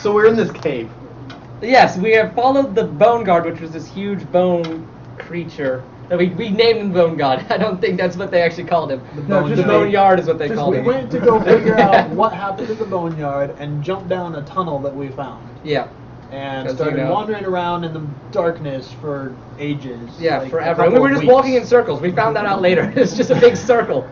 So we're in this cave. Yes, we have followed the Bone Guard, which was this huge bone creature. We named him Bone God. I don't think that's what they actually called him. The Boneyard is what they called We him. went to go figure out what happened to the Boneyard and jumped down a tunnel that we found. Yeah. And started wandering around in the darkness for ages. Yeah, like forever. And we were just walking in circles. We found that out later. It's just a big circle.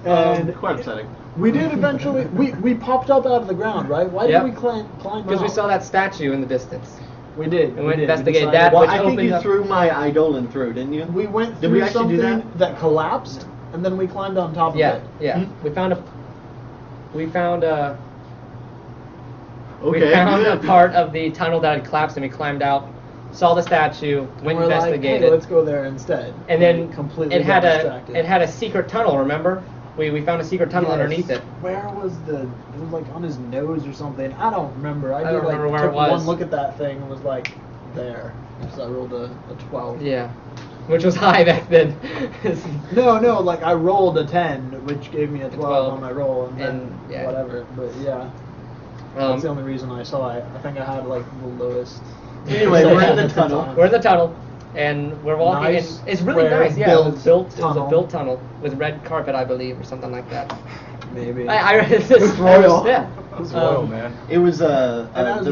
And quite upsetting. We did eventually. We popped up out of the ground, right? Why did we climb out? Because we saw that statue in the distance. We did. And we investigated that. Well, I think you threw my Eidolon through, didn't you? We went Did through we actually do something that collapsed, and then we climbed on top of it. Yeah. Hmm? We found a part of the tunnel that had collapsed, and we climbed out, saw the statue, went We're investigated. Like, hey, let's go there instead. And then completely it had distracted. a secret tunnel. Remember? We found a secret tunnel underneath it. Where was it was like on his nose or something. I don't remember. I don't remember where took it was. one look at that thing and was like, there. So I rolled a 12. Yeah. Which was high back then. No, like I rolled a 10, which gave me a 12 on my roll, and then whatever. But yeah, that's the only reason I saw it. I think I had like the lowest. Anyway, we're in the tunnel. We're in the tunnel, and we're walking. Nice, it's really nice. Yeah, it was tunnel. a built tunnel with red carpet, I believe, or something like that. Maybe. It's royal. Yeah. It's royal, man. It was the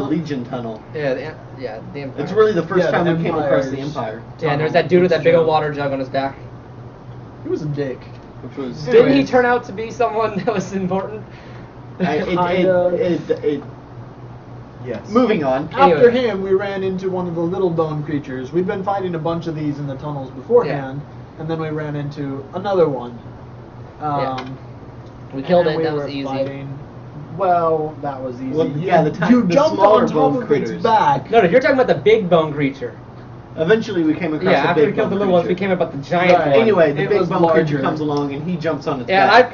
Legion tunnel. Yeah, the Empire. It's really the first time we came across the Empire's Empire. Yeah, and there's that dude with that big old water jug on his back. He was a dick. Which was. Didn't he turn out to be someone that was important? Yes. Moving on. After him, we ran into one of the little bone creatures. We'd been fighting a bunch of these in the tunnels beforehand, and then we ran into another one. We killed it. We That were was easy. fighting. Well, that was easy. Well, yeah, the you jumped smaller on top bone of its critters. back. No, you're talking about the big bone creature. Eventually, we came across Yeah, the after big we killed the bone little ones, we creature. came about the giant Right. one. Anyway, the It big was bone larger. creature comes along and he jumps on its Yeah, back.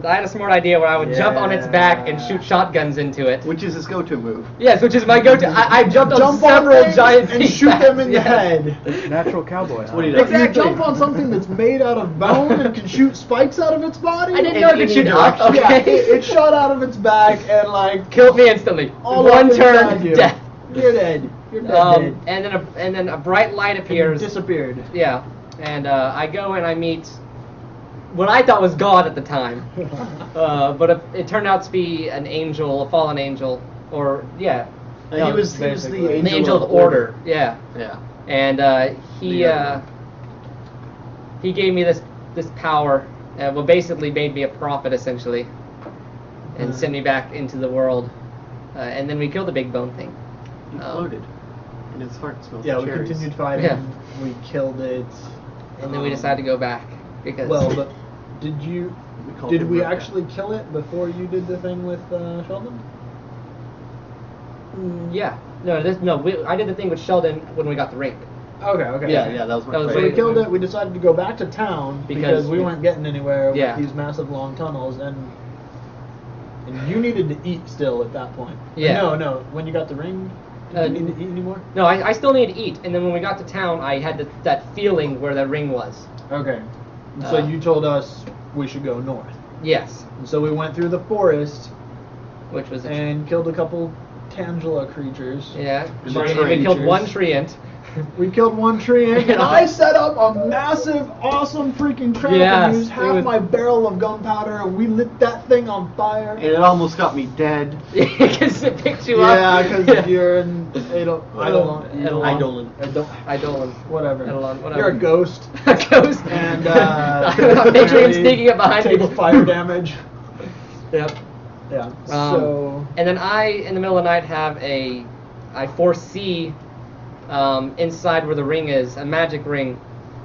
I had a smart idea where I would jump on its back and shoot shotguns into it. Which is his go-to move. Yes, which is my go-to. I jumped on Jump several things giant and things. shoot them in the Yes. head. Natural cowboy. what he huh? does. But you jump on something that's made out of bone and can shoot spikes out of its body. I didn't know it could shoot up. Yeah, Okay. it shot out of its back and like Killed me instantly. all One up turn, inside you. death. You're dead. You're dead. And then a bright light And appears. disappeared. Yeah, and I go and I meet what I thought was God at the time, but it turned out to be an angel, a fallen angel, or He was the angel of order. Yeah, Yeah. and he gave me this power. Well, basically made me a prophet essentially, and sent me back into the world. And then we killed the big bone thing. He floated. And his heart smells Yeah, of we cherries. continued fighting. Yeah. We killed it. And then we decided to go back because. Well, but did you? called Did him we Rebecca. actually kill it before you did the thing with Sheldon? Yeah. I did the thing with Sheldon when we got the ring. Okay. Yeah, that was my That was So plan. we killed it. We decided to go back to town because we weren't getting anywhere Yeah. with these massive long tunnels, and you needed to eat still at that point. Yeah. No. When you got the ring, did you need to eat anymore? No, I still need to eat. And then when we got to town, I had that feeling where the ring was. Okay. So you told us we should go north. Yes. And so we went through the forest Which was and killed a couple Tangela creatures. yeah. And We the killed creatures. one treant. We killed one tree and I set up a massive, awesome freaking trap Yes, and used it half was- my barrel of gunpowder and we lit that thing on fire. And it almost got me dead. Because it picked you Yeah, up. because you're an Eidolon. Eidolon. Whatever. Eidolon, whatever. You're a ghost. A ghost. And I'm picturing him sneaking up behind take me. fire damage. Yep. Yeah. So And then I, in the middle of the night, I foresee inside where the ring is, a magic ring,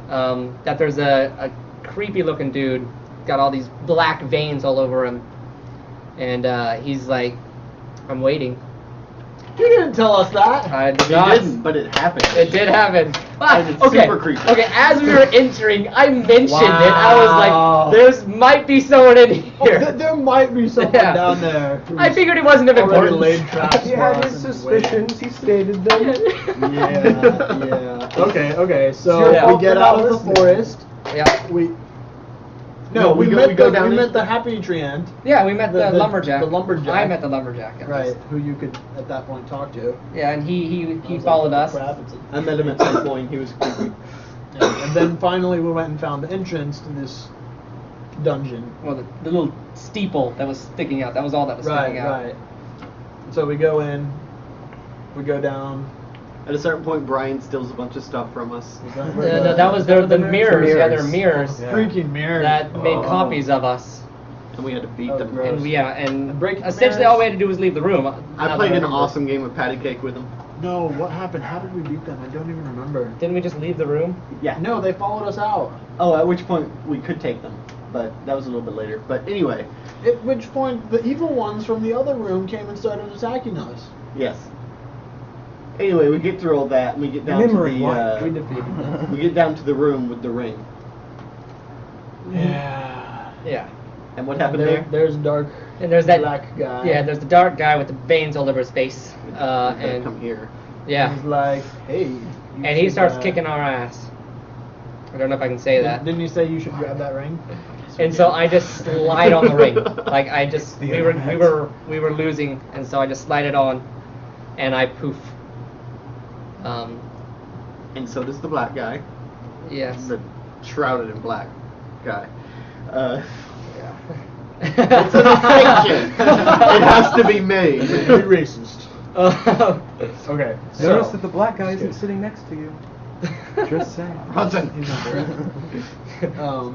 that there's a creepy looking dude, got all these black veins all over him, and he's like, I'm waiting. you didn't tell us that. I did He not. didn't, but it happened. It did happen. And it's Okay. super creepy. Okay. As we were entering, I mentioned it. I Wow. was like, "There might be someone in here." There might be someone Yeah. down there. I figured it wasn't of already importance. laid traps. He for had us his and suspicions. He stated them. Yeah. Okay. So Yeah. we get out of the forest. Yeah. We No, we we go- met we go the, down we in- met the happy tree ant. Yeah, we met the, The lumberjack. the lumberjack. I met the lumberjack. at Right, least. who you could at that point talk to. Yeah, and he I was followed like, us. "Crap, it's a-" I met him at some point. He was creepy. And then finally we went and found the entrance to this dungeon. Well, the little steeple that was sticking out. That was all that was Right, sticking out. right. So we go in, we go down. At a certain point, Brian steals a bunch of stuff from us. Is that where That was the mirrors. Yeah, there were mirrors Yeah. freaking mirror that made Oh. copies of us. And we had to beat Oh, them. gross. And Break the essentially mirrors. all we had to do was leave the room. I Now played that an remember. awesome game of patty cake with him. No, what happened? How did we beat them? I don't even remember. Didn't we just leave the room? Yeah. No, they followed us out. Oh, at which point we could take them, but that was a little bit later. But anyway, At which point the evil ones from the other room came and started attacking us. yes. Anyway, we get through all that, and we get down Memory to the wipe. We defeated them. we get down to the room with the ring. Yeah. Yeah. And what happened There, there? there's dark. And there's that black guy. Yeah, there's the dark guy with the veins all over his face. You gotta And come here. yeah, He's like, hey. you and he should, starts kicking our ass. I don't know if I can say that. Didn't you say you should grab that ring? And so I just slide on the ring. Like I just The we were internet. losing, and so I just slide it on, and I poof. And so does the black guy, Yes. the shrouded in black guy. Yeah. It's an affliction. It has to be made. Be racist. Okay. Notice that the black guy isn't sitting next to you. Just saying. Hudson. He's not there.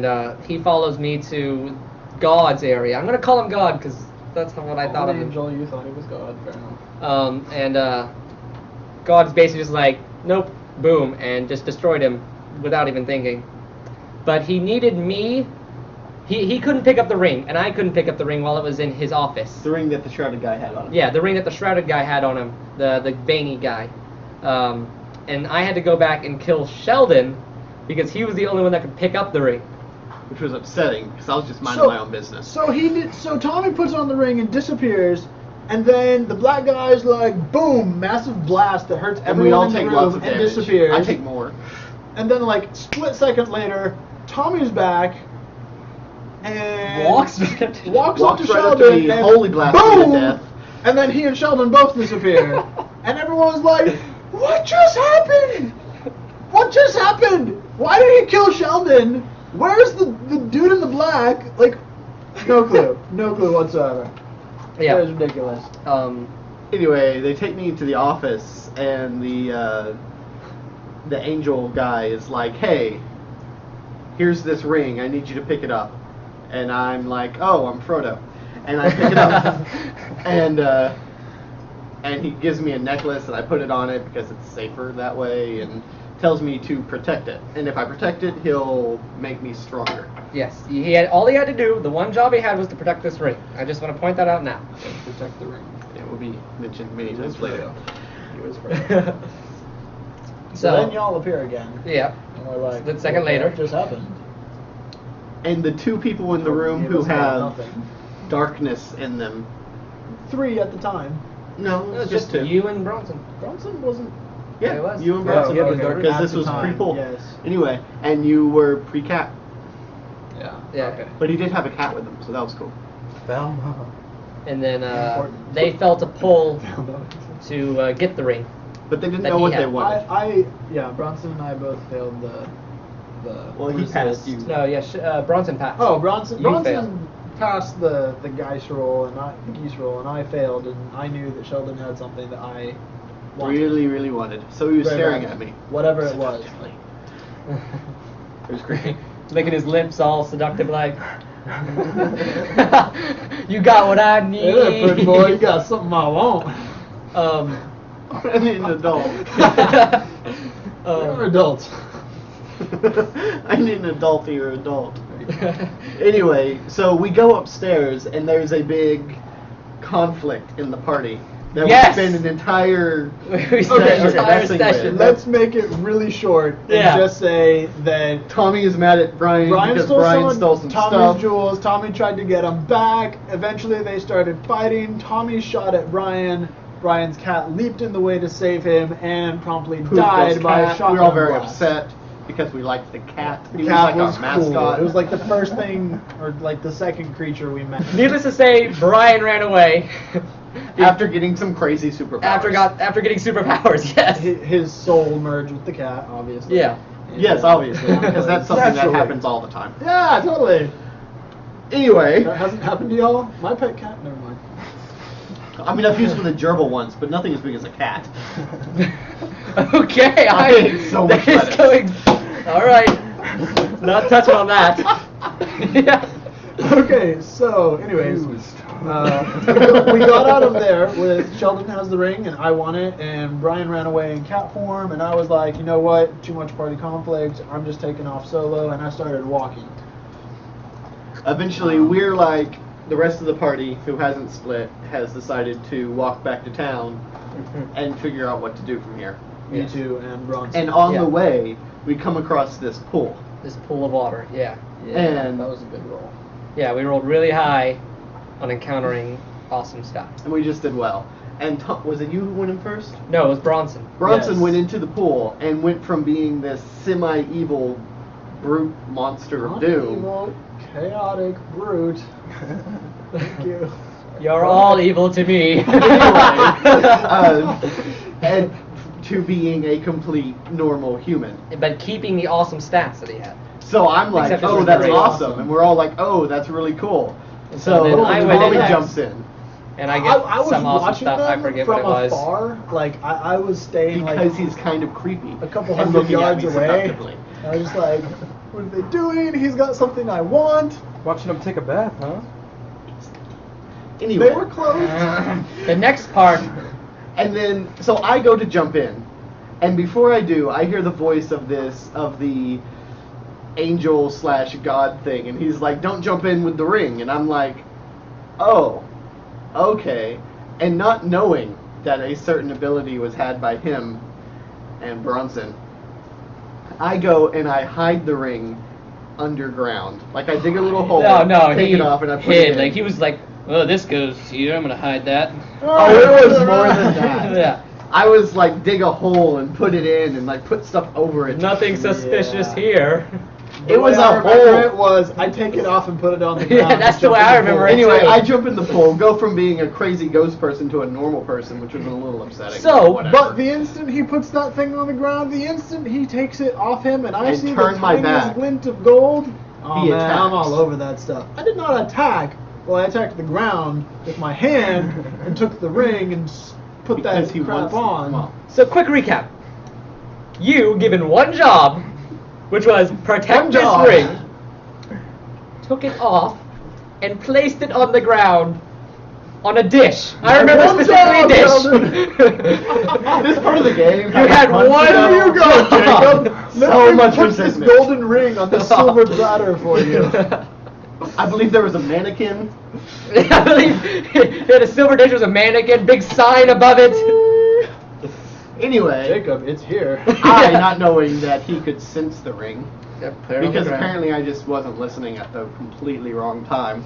And he follows me to God's area. I'm gonna call him God because that's what I thought of him. Angel, you thought he was God. Fair enough. And God's basically just like, nope, boom, and just destroyed him without even thinking. But he needed me. He couldn't pick up the ring, and I couldn't pick up the ring while it was in his office. The ring that the shrouded guy had on. Yeah, the ring that the shrouded guy had on him, the veiny guy. And I had to go back and kill Sheldon because he was the only one that could pick up the ring. Which was upsetting because I was just minding my own business. So Tommy puts on the ring and disappears, and then the black guy's like, boom, massive blast that hurts And everyone we all in the take room lots of and damage. disappears. I take more. And then like split second later, Tommy's back and Walks back up to- walks Walks up to right up to Sheldon me, and holy blast me to boom, death. and then he and Sheldon both disappear, and everyone's like, "What just happened? What just happened? Why did he kill Sheldon? Where's the dude in the black? Like, no clue whatsoever. Yeah. It was ridiculous. Anyway, they take me to the office, and the angel guy is like, "Hey, here's this ring. I need you to pick it up." And I'm like, "Oh, I'm Frodo," and I pick it up, and he gives me a necklace, and I put it on it because it's safer that way, and tells me to protect it. And if I protect it, he'll make me stronger. Yes, all he had to do, the one job he had was to protect this ring. I just want to point that out now. Protect the ring. It will be mentioned many times later. He was Frodo. So then y'all appear again. Yeah. And we're like, The second "What later. just happened?" And the two people in the room Gave who us have nothing. darkness in them. 3 at the time. No, It was it's just two. you and Bronson. Bronson wasn't. Yeah, it was. you and Yeah, Bronson. yeah, okay. Because At this the was time, pre-pull. yes. Anyway, and you were pre-cat. Yeah. Yeah. Okay. But he did have a cat with him, so that was cool. Velma. And then Important. they felt a pull to get the ring. But they didn't That know he what had. they wanted. Yeah, Bronson and I both failed the. Well, he resist. passed you. No, yeah, Bronson passed. Oh, Bronson. You Bronson failed. passed the geese roll and I failed, and I knew that Sheldon had something that I wanted. Really, really wanted. So he was Very staring badly. at me. Whatever it was. Seductively. It was great. Licking his lips all seductive like. You got what I need. Hey there, pretty boy, you got something I want. I need an adult. We're adults. I need an adultier adult. Anyway, so we go upstairs, and there's a big conflict in the party that Yes! we spend an entire We spent Okay, an entire messing session. with. Let's make it really short and Yeah. just say that Tommy is mad at Brian because stole Brian stole some Tommy's stuff. jewels. Tommy tried to get them back. Eventually, they started fighting. Tommy shot at Brian. Brian's cat leaped in the way to save him and promptly Poof died goes by a cat. shotgun We're all very blast. upset. because we liked the cat. He The cat was was like our cool. mascot. It was like the first thing, or like the second creature we met. Needless to say, Brian ran away. after getting some crazy superpowers. After getting superpowers, yes. His soul merged with the cat, obviously. Yeah. And, Yes, obviously, because that's something Naturally. that happens all the time. Yeah, totally. Anyway, That hasn't happened to y'all? My pet cat? Never mind. I mean, I've used with a gerbil once, but nothing as big as a cat. Okay, I ate so much that is lettuce. all right. Not touching on that. Yeah. Okay, so, anyways, we got out of there with Sheldon has the ring and I want it, and Brian ran away in cat form, and I was like, you know what, too much party conflict, I'm just taking off solo, and I started walking. Eventually, we're like, the rest of the party, who hasn't split, has decided to walk back to town and figure out what to do from here. Me Yes. too, and Bronson. And on Yeah. the way, we come across this pool. This pool of water, yeah. And that was a good roll. Yeah, we rolled really high on encountering awesome stuff. and we just did well. And was it you who went in first? No, it was Bronson. Bronson Yes. went into the pool and went from being this semi-evil brute monster of Not doom. evil, chaotic brute. Thank you. You're all evil to me. And to being a complete normal human. But keeping the awesome stats that he had. So I'm like, Except it oh, was that's great. awesome. And we're all like, oh, that's really cool. And So then I went Molly in next. jumps in. And I get I was some awesome watching stuff. I them forget from what it was. afar. Like I was staying Because like he's kind of creepy. a couple and hundred looking at yards me away. seductively. I was just like, what are they doing? He's got something I want. Watching him take a bath, huh? Anyway. They were closed. The next part, And then, so I go to jump in, and before I do, I hear the voice of the angel / God thing, and he's like, "Don't jump in with the ring," and I'm like, "Oh, okay," and not knowing that a certain ability was had by him and Bronson, I go and I hide the ring underground, like I dig a little hole, no, take he it off, and I put hid. it in. Like he was like, "Well, this goes here. I'm gonna hide that." Oh, it was more than that. Yeah. I was like dig a hole and put it in and like put stuff over it. Nothing suspicious Yeah. here. The It was way I a remember hole. It was I take it off and put it on the Yeah, ground. that's and the jump way in I the remember pool. it. Anyway, too. I jump in the pool, go from being a crazy ghost person to a normal person, which was a little upsetting. So, Whatever. But the instant he puts that thing on the ground, the instant he takes it off him, and I And see the turn my tiniest back. glint of gold. Oh He man, attacks. I'm all over that stuff. I did not attack. Well, I attacked the ground with my hand and took the ring and put because that he crap wants on. Well, So quick recap. You given one job, which was protect One this job. ring, took it off, and placed it on the ground on a dish. I remember One specifically job, dish. this part of the game, You had one There you go, job. Jacob. So Let me much put this resentment. golden ring on this silver platter for you. I believe there was a mannequin. I believe it had a silver dish with a mannequin, big sign above it. Anyway, Jacob, it's here. I, not knowing that he could sense the ring, Yeah, put it on the because ground. apparently I just wasn't listening at the completely wrong time,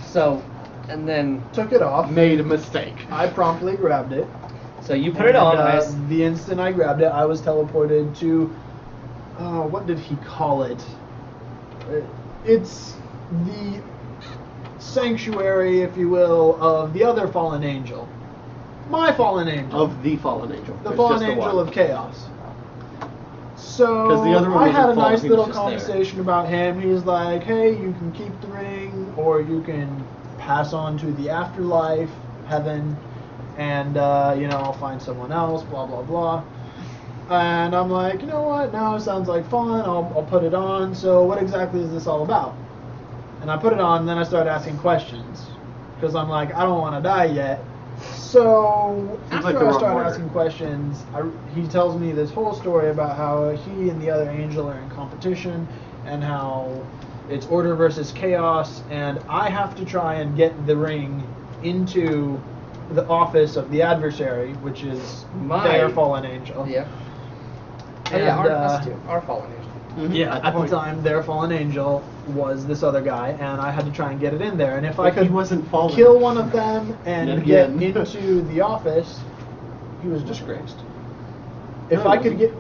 So, and then, Took it off. made a mistake. I promptly grabbed it. so you put it on. And, I the instant I grabbed it, I was teleported to. What did he call it? It's the sanctuary, if you will, of the other fallen angel. My fallen angel. Of the fallen angel. The There's fallen just the angel one. of chaos. So 'Cause the other one I had a wasn't fallen, nice he was little just there. conversation about him. He's like, "Hey, you can keep the ring, or you can pass on to the afterlife, heaven, and I'll find someone else." Blah blah blah. And I'm like, you know what? Now it sounds like fun. I'll put it on. So what exactly is this all about? And I put it on, and then I started asking questions because I'm like, I don't want to die yet. So Seems like after the I wrong started order. asking questions, he tells me this whole story about how he and the other angel are in competition, and how it's order versus chaos, and I have to try and get the ring into the office of the adversary, which is their fallen angel. yeah. Oh, And, yeah, us too. Our fallen angel. Mhm, Yeah, at the point. time, their fallen angel was this other guy, and I had to try and get it in there. And if I But he could wasn't fallen. kill one of them and Yeah. get into the office, he was disgraced. If No, I could get,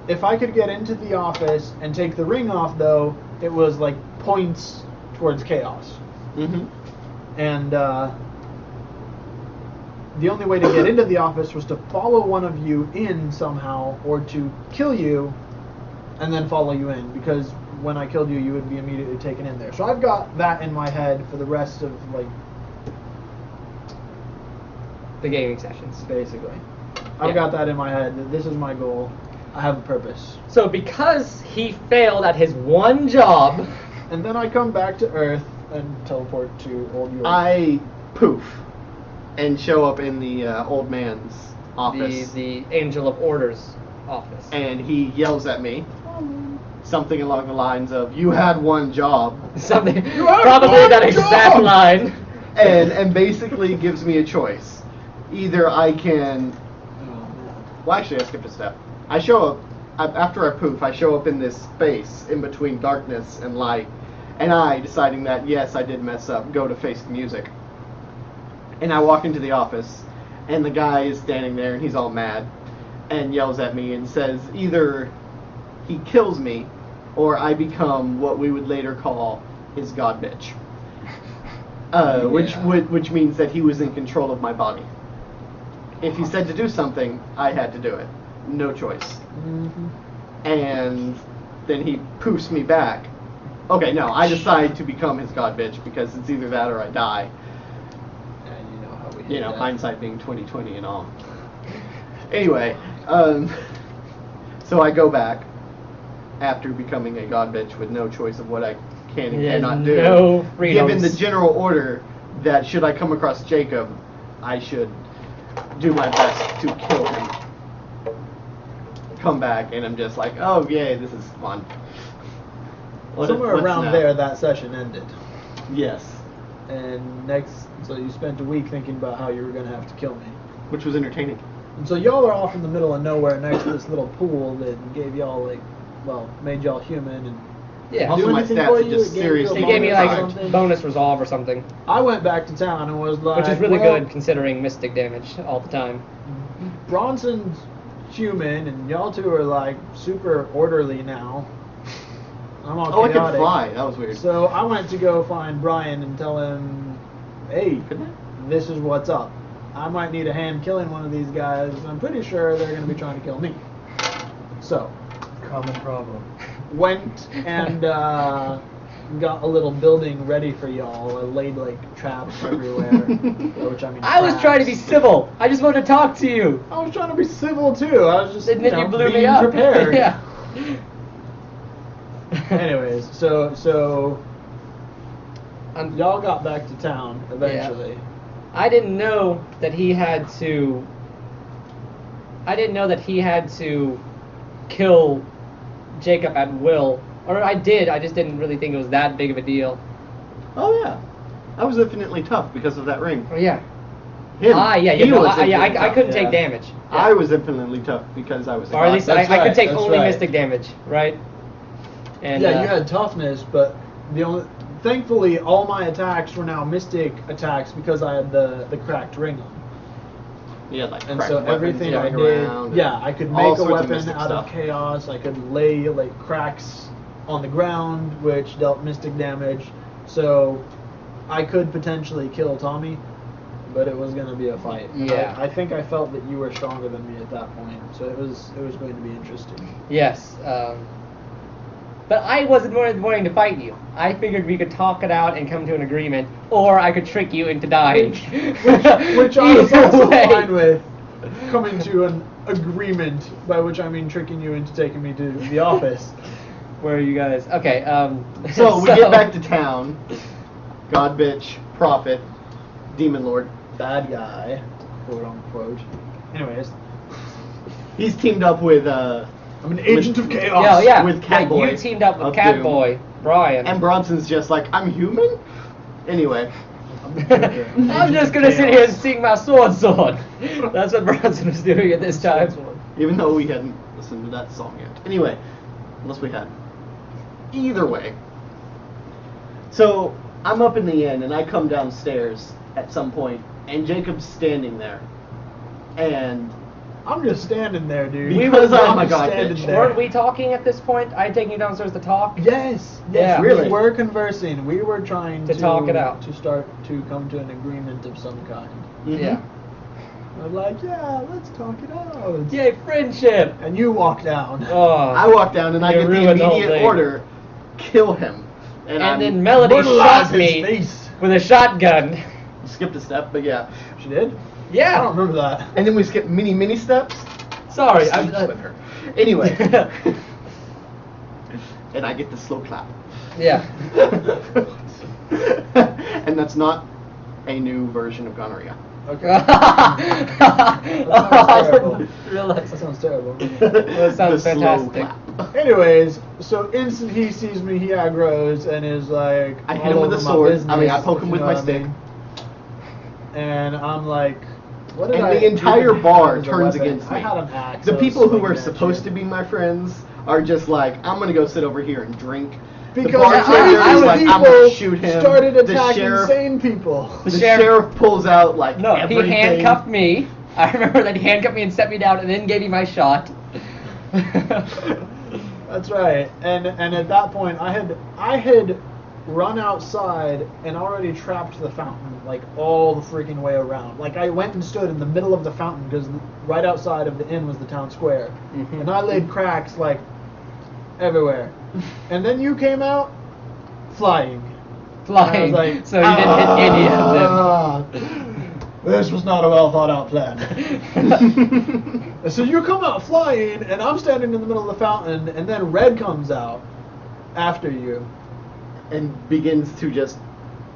if I could get into the office and take the ring off, though, it was like points towards chaos. Mm-hmm. And the only way to get into the office was to follow one of you in somehow, or to kill you and then follow you in, because when I killed you, you would be immediately taken in there. So I've got that in my head for the rest of, like, The gaming sessions. basically. I've got that in my head. That this is my goal. I have a purpose. So because he failed at his one job, And then I come back to Earth and teleport to Old York. I poof and show up in the old man's office, the Angel of Orders office. and he yells at me something along the lines of, "You had one job," Something, You have probably one that exact job! line. and basically gives me a choice. Either I can, Oh, man. well, actually, I skipped a step. I show up after I poof. I show up in this space in between darkness and light, and I, deciding that yes, I did mess up, go to face the music. And I walk into the office, and the guy is standing there, and he's all mad, and yells at me and says either he kills me, or I become what we would later call his god bitch. Which means that he was in control of my body. If he said to do something, I had to do it. No choice. Mhm. And then he poofs me back. Okay, no, I decide to become his god bitch because it's either that or I die. And you know how we You hate know, that. hindsight being 20/20 and all. Anyway, so I go back after becoming a god bitch with no choice of what I can and Yeah, cannot do. no freedoms. Given the general order that should I come across Jacob, I should do my best to kill him. Come back and I'm just like, oh yay, this is fun. Somewhere What's around now? there, that session ended. Yes, And so you spent a week thinking about how you were going to have to kill me. which was entertaining. And so y'all are off in the middle of nowhere next to this little pool that gave y'all, like, well, made y'all human. And Yeah. Also, do my anything stats for are you? just It gave you a seriously He gave me bonus or like something? bonus resolve or something, I went back to town and was like, which is really well, good considering mystic damage all the time. Bronson's human, and y'all two are like super orderly now. I'm all Oh, I chaotic. could fly. That was weird. So I went to go find Brian and tell him, hey, Couldn't I? this is what's up. I might need a hand killing one of these guys. I'm pretty sure they're going to be trying to kill me. So, Common problem. went and got a little building ready for y'all. I laid like traps everywhere, which I mean. I was trying to be traps. civil. I just wanted to talk to you. I was trying to be civil too. I was just And then you you know, blew being me up. prepared. Yeah. Anyways, so I'm- y'all got back to town eventually. I didn't know that he had to. I didn't know that he had to kill Jacob at will. Or I did. I just didn't really think it was that big of a deal. Oh yeah, I was infinitely tough because of that ring. Oh yeah. Him. Yeah. He No, was I infinitely tough. couldn't Yeah. take damage. I was infinitely tough because I was. a Or at god. least That's I could right, take that's only right. mystic damage, right? And Yeah, you had toughness, but thankfully all my attacks were now mystic attacks because I had the cracked ring on. He had, like, And cracked so weapons everything I going did, around and yeah, I could all make a sorts of weapon mystic out stuff. of chaos. I could lay like cracks on the ground, which dealt mystic damage. So I could potentially kill Tommy, but it was going to be a fight. And Yeah. I think I felt that you were stronger than me at that point, so it was going to be interesting. yes. But I wasn't wanting to fight you. I figured we could talk it out and come to an agreement, or I could trick you into dying. Which I was Either also way. fine with coming to an agreement, by which I mean tricking you into taking me to the office. Where are you guys? Okay. So we get back to town. God bitch, prophet, demon lord. Bad guy, quote unquote. Anyways, He's teamed up with I'm an agent of chaos. Yeah. with Catboy You teamed up with of Catboy, Brian. and Bronson's just like, I'm human. Anyway, I'm just gonna sit here and sing my sword. That's what Bronson was doing at this time. even though we hadn't listened to that song yet. Anyway, unless we had. Either way. So I'm up in the inn and I come downstairs at some point and Jacob's standing there. And I'm just standing there, dude. Because I'm I'm a just god standing bitch. there. Weren't we talking at this point? I had taken you downstairs to talk. Yes, Yeah. Really? We were conversing. We were trying To talk it out. to start to come to an agreement of some kind. Mhm. Yeah. I was like, yeah, let's talk it out. Yay, friendship. And you walk down. Oh. I walk down and I You get the ruined the whole immediate thing. order, kill him. And I'm- then Melody Brutalize shot his me face. with a shotgun. skipped a step, but yeah. She did? I don't Yeah. remember that. And then we skip mini steps. Sorry. Sleeps with her. Anyway. And I get the slow clap. Yeah. And that's not a new version of gonorrhea. Okay. I terrible. didn't realize. That sounds terrible. That sounds The slow fantastic. clap. Anyways, so instant he sees me, he aggroes and is like, I hit all him with a over my sword. business, I mean, I poke if him you with know my what I stick. mean. And I'm like, what did And I the entire even bar have as a turns weapon? against me. I had an axe. The I was people who swinging are at supposed you. to be my friends are just like, I'm gonna go sit over here and drink. Because the bartender I is was like, I'm people gonna shoot him. started The attacking sheriff, sane people. the The sheriff pulls out like No, everything. he handcuffed me. I remember that he handcuffed me and set me down and then gave me my shot. That's right. And at that point, I had run outside and already trapped the fountain like all the freaking way around. Like I went and stood in the middle of the fountain because right outside of the inn was the town square, Mhm. and I laid cracks like everywhere. And then you came out flying. Flying. And I was like, So you didn't hit any of them. This was not a well thought out plan. So you come out flying, and I'm standing in the middle of the fountain, and then Red comes out after you. And begins to just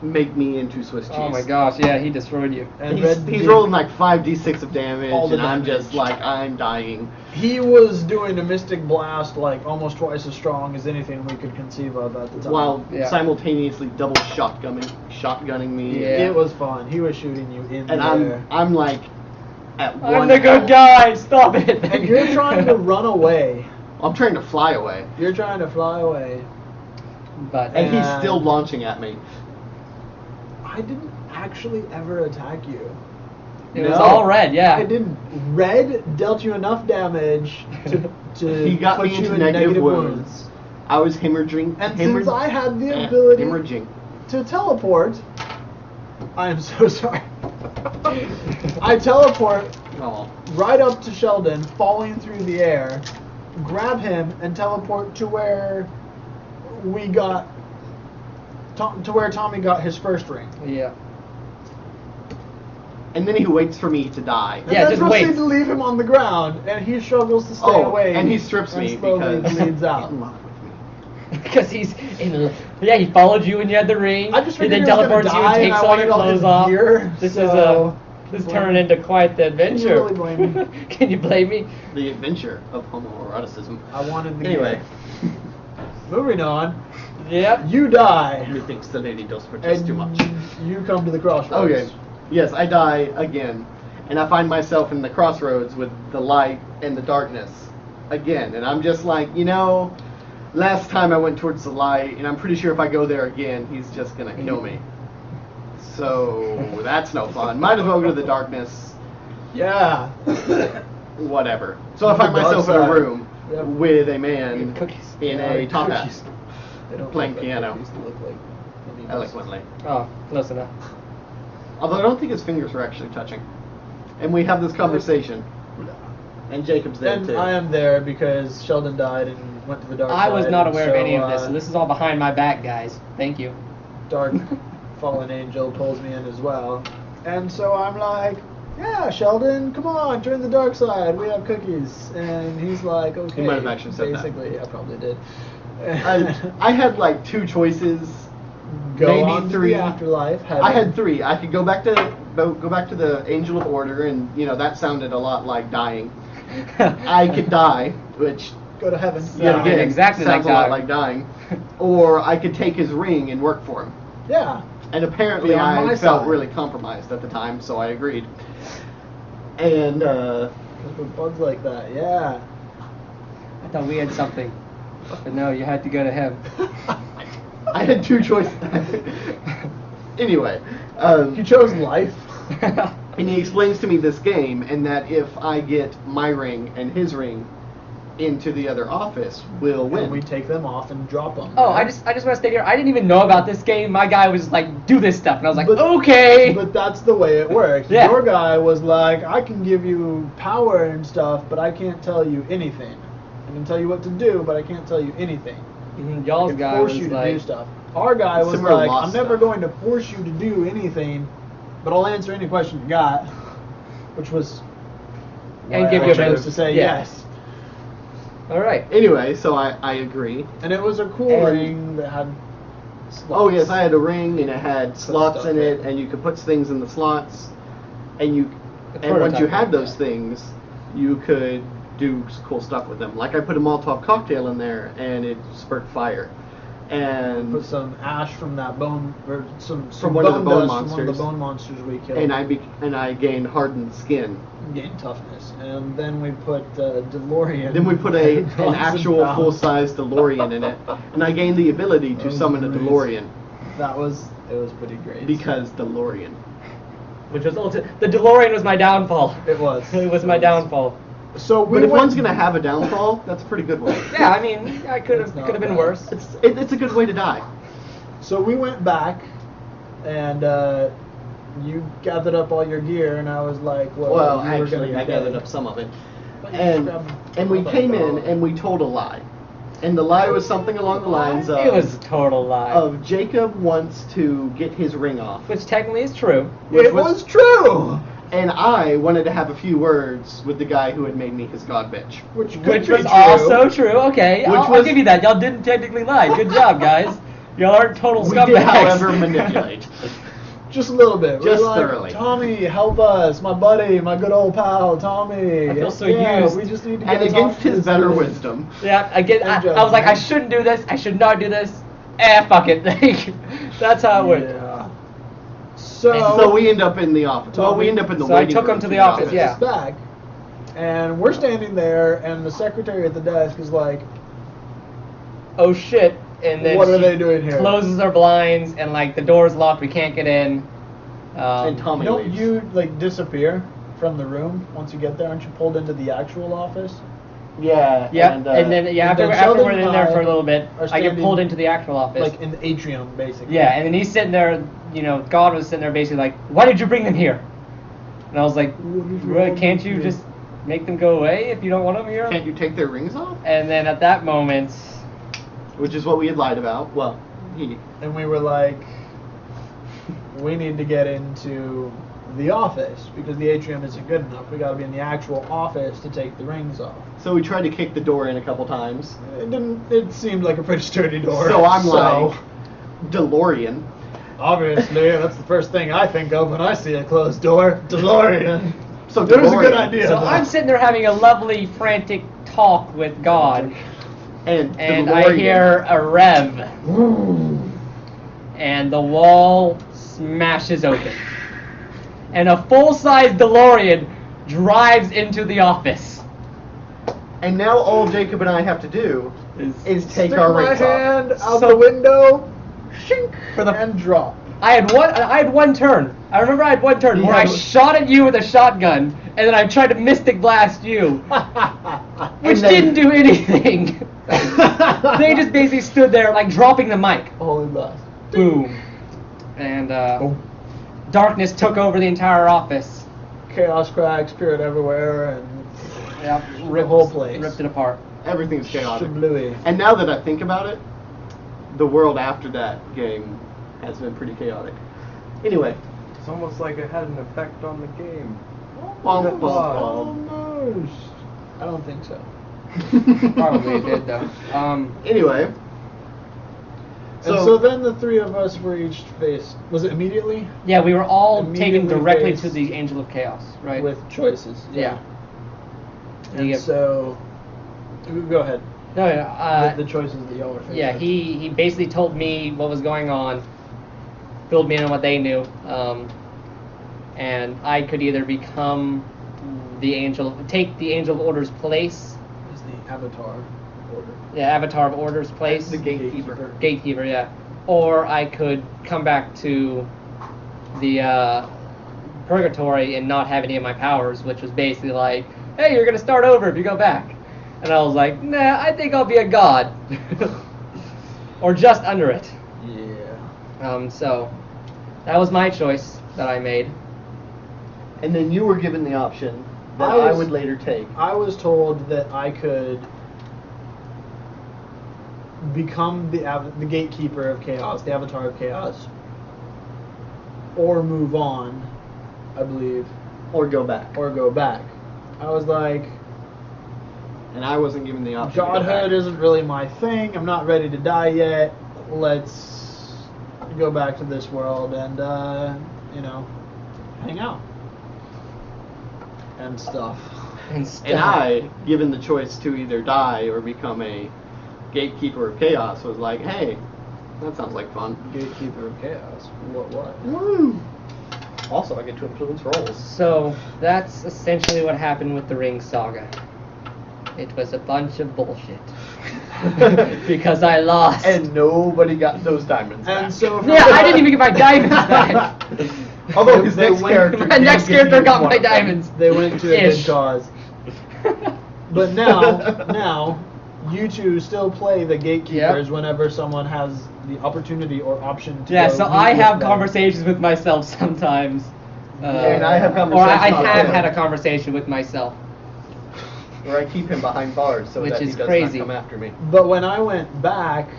make me into Swiss cheese. Oh my gosh, yeah, he destroyed you. And He's Red rolling like 5d6 of damage, All the and I'm damage. just like, I'm dying. He was doing a Mystic Blast like almost twice as strong as anything we could conceive of at the time. While Yeah. simultaneously double shotgunning me. Yeah. It was fun. He was shooting you in And the air. I'm like at one I'm the good health. guy, stop it. And you're trying to run away. I'm trying to fly away. You're trying to fly away. But And he's And- still launching at me. I didn't actually ever attack you. it was No. all red, yeah. I didn't. Red dealt you enough damage to He got put me you into in negative wounds. I was hemorrhaging. And since I had the ability Hemorrhaging. to teleport, I am so sorry. I teleport Oh. right up to Sheldon, falling through the air, grab him, and teleport to where we got. To where Tommy got his first ring. Yeah. And then he waits for me to die. And Yeah, then just proceed wait. to leave him on the ground, and he struggles to stay away. and he strips me slowly because bleeds out. he's in love with me. Because he's in. Yeah, he followed you when you had the ring. I just he figured then he was gonna teleports you and die, and takes I all wanted your all his clothes off. gear, This so- is turning into quite the adventure. really blame me? Can you blame me? The adventure of homoeroticism. I wanted the Anyway, gear. Moving on, Yep. you die, methinks the lady does protest and too much. you come to the crossroads. Okay. Yes, I die again. And I find myself in the crossroads with the light and the darkness again. And I'm just like, last time I went towards the light, and I'm pretty sure if I go there again, he's just going to kill me. So that's no fun. Might as well go to the darkness. Yeah. Whatever. So I The find myself in dark a side. room Yep. with a man Cookies. in Yeah, a top cookies. hat, They don't playing look like piano. cookies, they look like honey eloquently. Oh, close enough. Although I don't think his fingers were actually touching. And we have this conversation. And Jacob's there And too. I am there because Sheldon died and went to the dark side. I was not aware of so, any of this, so this is all behind my back, guys. Thank you. Dark fallen angel pulls me in as well. And so I'm like, yeah, Sheldon, come on, join the dark side. We have cookies. And he's like, okay. He might have actually said that. Basically, I probably did. I had like two choices. Go maybe on to three. the afterlife. Heaven. I had three. I could go back to the Angel of Order, and that sounded a lot like dying. I could die, which Go to heaven. yet Yeah, again exactly sounds like a lot dying. like dying. Or I could take his ring and work for him. Yeah. And apparently Be on I my felt side. really compromised at the time, so I agreed. And With bugs like that, yeah. I thought we had something. But no, you had to go to him. I had two choices. Anyway, You chose life. And he explains to me this game, and that if I get my ring and his ring into the other office, we'll win. And we take them off and drop them. Oh, I just want to stay here. I didn't even know about this game. My guy was like, do this stuff. And I was like, But- okay. But that's the way it works. Yeah. Your guy was like, I can give you power and stuff, but I can't tell you anything. I can tell you what to do, but I can't tell you anything. I Y'all's can guy force was you to like, do stuff. Our guy was Similar like, lost I'm never stuff. going to force you to do anything, but I'll answer any question you got, which was And why give I you a chose bit- to say yeah. yes. all right. Anyway, so I agree. And it was a cool And- ring that had slots. Oh yes, I had a ring and it had slots stuff in it, in. and you could put things in the slots, and The and once you prototype, had those yeah. things, you could do cool stuff with them. Like I put a Molotov cocktail in there, and it spurted fire, and Put some ash from that bone, or some From one of the bone dust from one of the monsters. bone monsters we killed. and I gained hardened skin. Gain toughness, and then we put DeLorean. Then we put an Bronze actual bound. full-size DeLorean in it, and I gained the ability to Oh, summon a great. DeLorean It was pretty great. because DeLorean. Which was the DeLorean was my downfall. it was. It was my downfall. So we But if went, one's gonna have a downfall, that's a pretty good one. Yeah, I mean, I could It's not have been bad. worse. It's a good way to die. So we went back, and you gathered up all your gear, and I was like, well, Well, you were actually, gonna I be gathered dead. up some of it, But you and grabbed we all came the- in and we told a lie, and the lie was something along the lines It was a of total lie. Jacob wants to get his ring off, Which technically is true. which It was true. and I wanted to have a few words with the guy who had made me his god bitch. Which could Which be was true. also true. Okay, Which I'll was- give you that. Y'all didn't technically lie. Good job, guys. Y'all aren't total We scumbags. did, however, manipulate. Just a little bit. Just We're like, thoroughly. Tommy, help us, my buddy, my good old pal, Tommy. I feel so yeah, used. We just need to get And us against off his this better list. wisdom. Yeah, I was like, I shouldn't do this. I should not do this. Fuck it. That's how it went. Yeah. So, So we end up in the office. Well, we end up in the So I waiting took room him to for the office, it's yeah. back, and we're standing there, and the secretary at the desk is like, Oh shit. And then What are she they doing here? Closes our blinds and like the door's locked. We can't get in. And Tommy don't leaves. you like disappear from the room once you get there? Aren't you pulled into the actual office? Yeah. Yeah, and then and after then after we're Sheldon in there and for I a little bit, are I get standing, pulled into the actual office. Like in the atrium, basically. Yeah, and then he's sitting there, you know, God was sitting there basically like, why did you bring them here? And I was like, What is really, wrong can't with you you? just make them go away if you don't want them here? Can't you take their rings off? And then at that moment, Which is what we had lied about. Well, he. And we were like, we need to get into the office because the atrium isn't good enough. We got to be in the actual office to take the rings off. So we tried to kick the door in a couple times. It didn't. It seemed like a pretty sturdy door. So I'm like, DeLorean. obviously, that's the first thing I think of when I see a closed door. DeLorean. So It was a good DeLorean. idea. so I'm sitting there having a lovely, frantic talk with God, And and DeLorean. I hear a rev, and the wall smashes open, and a full-size DeLorean drives into the office. And now all Jacob and I have to do is take Stick our my rings off. hand out So- the window, Shink. For the and drop. I had one turn. I remember I had one turn You where I had- shot at you with a shotgun, and then I tried to mystic blast you, which then- didn't do anything. They just basically stood there like dropping the mic. Holy blast. Boom. And Boom. darkness took over the entire office. Chaos cracks appeared everywhere, and Yep, the whole place. ripped it apart. Everything's chaotic. Shablooey. And now that I think about it, the world after that game has been pretty chaotic. Anyway, It's almost like it had an effect on the game. bonk, bonk, Almost. I don't think so. bonk. Probably it did though. Anyway. And so then the three of us were each faced. Was it immediately? Yeah, we were all taken Immediately directly faced to the Angel of Chaos, right? With choices. yeah. And You get- so, go ahead. No, no, The choices that y'all were facing. yeah, he basically told me what was going on, filled me in on what they knew, and I could either become take the Angel of Order's place, Is the Avatar order. the Avatar of Order's place, The gatekeeper. Gatekeeper, yeah, or I could come back to the purgatory and not have any of my powers, which was basically like, hey, you're gonna start over if you go back. And I was like, nah, I think I'll be a god. Or just under it. Yeah. So that was my choice that I made. And then you were given the option that I I was- would later take. I was told that I could become the gatekeeper of chaos, the avatar of chaos, or move on, I believe, Or go back. or go back. I was like, And I wasn't given the option. to go Godhood back. isn't really my thing. I'm not ready to die yet. Let's go back to this world and, hang out. And stuff. And And I, given the choice to either die or become a gatekeeper of chaos, was like, hey, that sounds like fun. Gatekeeper of chaos. What? Woo! Also, I get to influence roles. So that's essentially what happened with the Ring Saga. It was a bunch of bullshit. Because I lost. And nobody got those diamonds back. And so yeah, I didn't even get my diamonds back. Although his They next went- character, My next did give character you got one my of them. diamonds. They went to a Ish. good cause. But now, you two still play the gatekeepers Yep. whenever someone has the opportunity or option to. Yeah, go so meet I with have them. conversations with myself sometimes. And I have Or I conversations with have him. had a conversation with myself. Where I keep him behind bars so Which that he is does crazy. not come after me. But when I went back,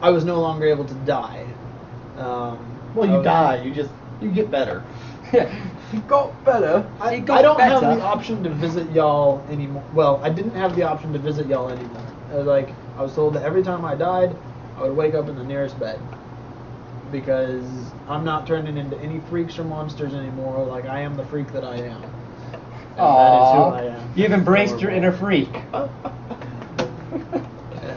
I was no longer able to die. Well, I you was- die. You get better. He got better. I got don't have better. the option to visit y'all anymore. Well, I didn't have the option to visit y'all anymore. I was told that every time I died, I would wake up in the nearest bed. Because I'm not turning into any freaks or monsters anymore. Like, I am the freak that I am. And that is who I am. You've embraced your inner freak.